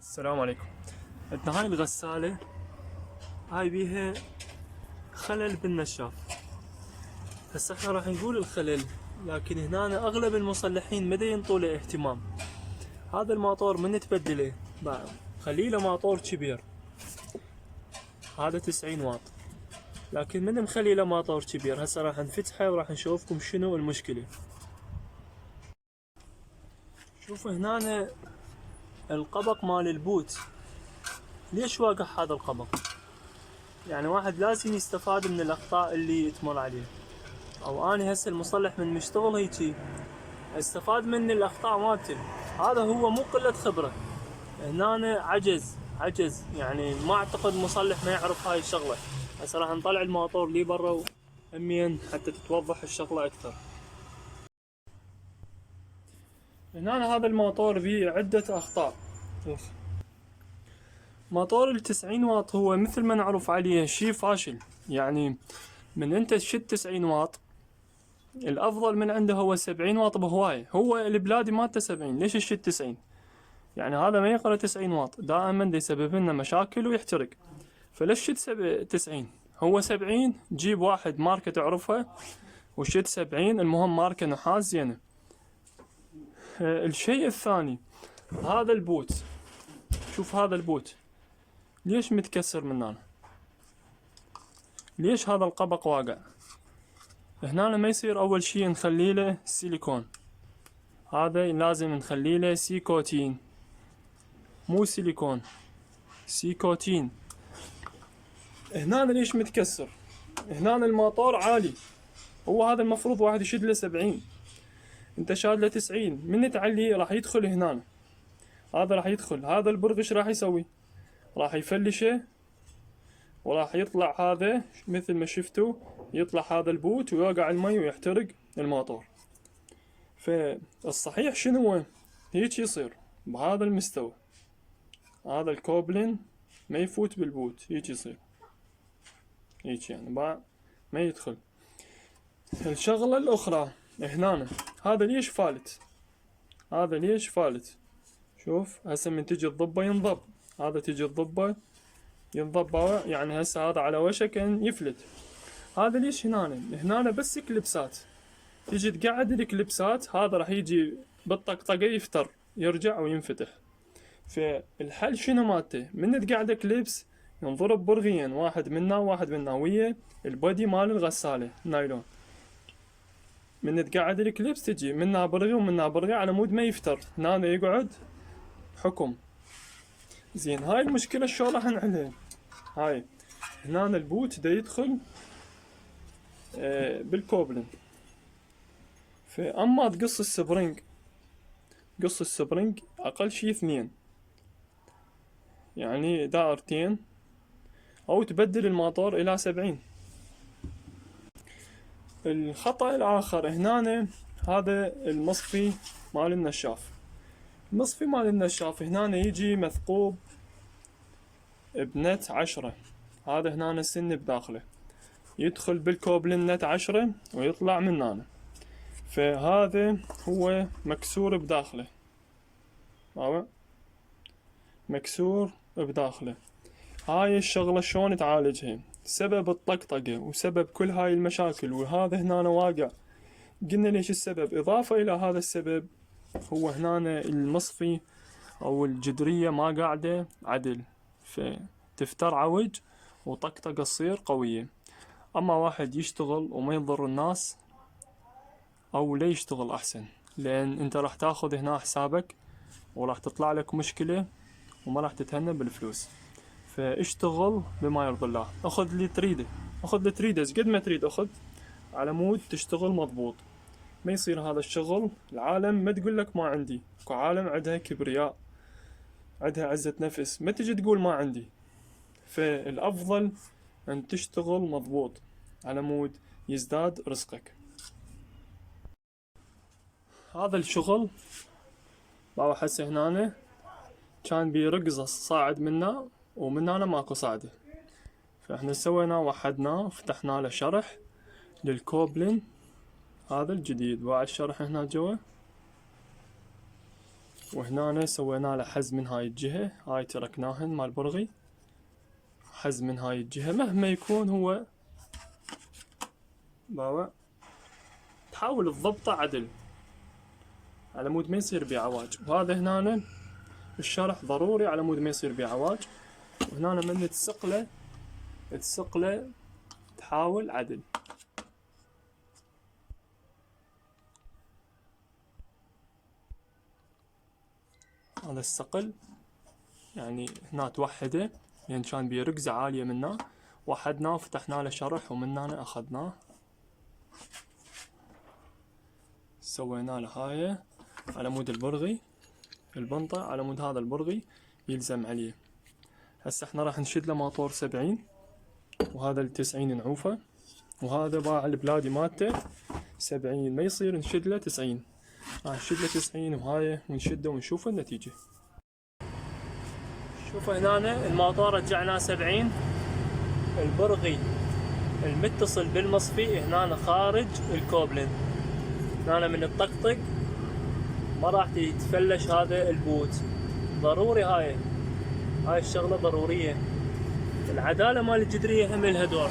السلام عليكم. عندنا هاي الغسالة، هاي بيها خلل بالنشاف. هسه احنا راح نقول الخلل، لكن هنا اغلب المصلحين مدى ينطوا له اهتمام. هذا الماطور من تبدله خلي له ماطور كبير، هذا 90 واط، لكن من مخلي له ماطور كبير. هسه راح نفتحه وراح نشوفكم شنو المشكلة. شوفوا هنا القبق مال البوت، ليش واقع هذا القبق؟ يعني واحد لازم يستفاد من الاخطاء اللي تمر عليه، او اني هسه المصلح من مشتغل هيجي استفاد من الاخطاء مالته. هذا هو مو قلة خبرة، هنا عجز يعني ما اعتقد مصلح ما يعرف هاي الشغلة. هسه راح نطلع الماطور لي برا همين حتى تتوضح الشغلة اكثر. هنا هذا الماطور فيه عدة اخطاء. شوف ماطور ال90 واط هو مثل ما نعرف عليه شي فاشل، يعني من انت تشد 90 واط الافضل من عنده هو 70 واط بهواية. هو البلادي مالته 70، ليش تشد 90؟ يعني هذا ما يقرا 90 واط، دائما دي يسبب لنا مشاكل ويحترق. فليش تشد 90؟ هو 70 جيب واحد ماركة تعرفها وشد 70، المهم ماركة نحاس زينة. الشيء الثاني هذا البوت، شوف هذا البوت ليش متكسر من هنا؟ ليش هذا القبق واقع؟ هنا ما يصير اول شي نخلي له سيليكون، هذا لازم نخلي له سيكوتين، مو سيليكون، سيكوتين. هنا ليش متكسر؟ هنا الماطور عالي، هو هذا المفروض واحد يشد له 70، انت شاد له 90، من تعلي راح يدخل هنا، هذا راح يدخل، هذا البرغش راح يسوي، راح يفلشه وراح يطلع هذا مثل ما شفتوا، يطلع هذا البوت ويوقع المي ويحترق الماطور. فالصحيح شنو هيك يصير بهذا المستوى، هذا الكوبلين ما يفوت بالبوت، هيك يصير، هيك يعني ما يدخل. الشغلة الأخرى هنا هذا ليش فالت؟ هذا ليش فالت؟ شوف هسه من تجي تضبه ينضب، هذا تجي تضبه ينضب، يعني هسه هذا على وشك ان يفلت. هذا ليش هنا بس كليبسات، تجي تقعد الكليبسات، هذا راح يجي بالطقطقة يفتر يرجع وينفتح. فالحل شنو مالته؟ من تقعد كليبس ينضرب برغيين، واحد منا وواحد منا ويا البودي مال الغسالة نايلون. من تقعد الكليبس تجي منها برغي ومنها برغي على مود ما يفتر، هنا يقعد حكم. زين هاي المشكلة شلون راح نحلها؟ هاي هنا البوت دا يدخل بالكوبلن، فأما تقص السبرينج، قص السبرينج أقل شي 2، يعني دائرتين، أو تبدل الماطور إلى 70. الخطأ الآخر هنا هذا المصفي مال النشاف. المصفي مال النشاف هنا يجي مثقوب بنت 10، هذا هنا السن بداخله، يدخل بالكوبلن نت 10 ويطلع من هنا، فهذا هو مكسور بداخله، مكسور بداخله. هاي الشغلة شلون تعالجها؟ سبب الطقطقة وسبب كل هاي المشاكل وهذا هنا واقع. قلنا ليش السبب، إضافة إلى هذا السبب هو هنا المصفي أو الجدرية ما قاعدة عدل، فتفتر عوج وطقطقة تصير قوية. أما واحد يشتغل وما يضر الناس أو لا يشتغل أحسن، لأن أنت راح تاخذ هنا حسابك وراح تطلع لك مشكلة وما راح تتهنى بالفلوس. فاشتغل بما يرضي الله، اخذ اللي تريده، اخذ اللي تريده قد ما تريد، اخذ على مود تشتغل مضبوط. ما يصير هذا الشغل، العالم ما تقول لك ما عندي، اكو عالم عندها كبرياء، عندها عزة نفس، ما تجي تقول ما عندي. فالافضل ان تشتغل مضبوط على مود يزداد رزقك. هذا الشغل باو حسه هنا كان بيرقص صاعد منا ومن هنا ماكو صاعده، فاحنا سوينا وحدناه وفتحنا له شرح للكوبلن هذا الجديد، بعد الشرح هنا جوا وهنا سوينا له حز من هاي الجهة، هاي تركناهن مال برغي، حز من هاي الجهة مهما يكون هو باوع تحاول تضبطه عدل على مود ما يصير بيه عواج. وهذا هنا الشرح ضروري على مود ما يصير بيه عواج. وهنا من تسقله تحاول عدل. هذا السقل يعني هنا توحده لان كان بيه ركزة عالية منه، وحدناه وفتحنا له شرح ومن هنا اخذناه سوينا له هاي على مود البرغي، البنطة على مود هذا البرغي يلزم عليه. هسه احنا راح نشد له ماطور 70 وهذا ال90 نعوفه، وهذا باع البلادي مالته 70 ما يصير نشد له 90. راح نشد له 90 وهاي ونشده ونشوف النتيجة. شوفوا هنا الماطور رجعناه 70، البرغي المتصل بالمصفي هنا خارج الكوبلين، هنا من الطقطق ما راح يتفلش هذا البوت. ضروري هاي الشغلة ضرورية. العدالة مال الجدرية هم لها دور.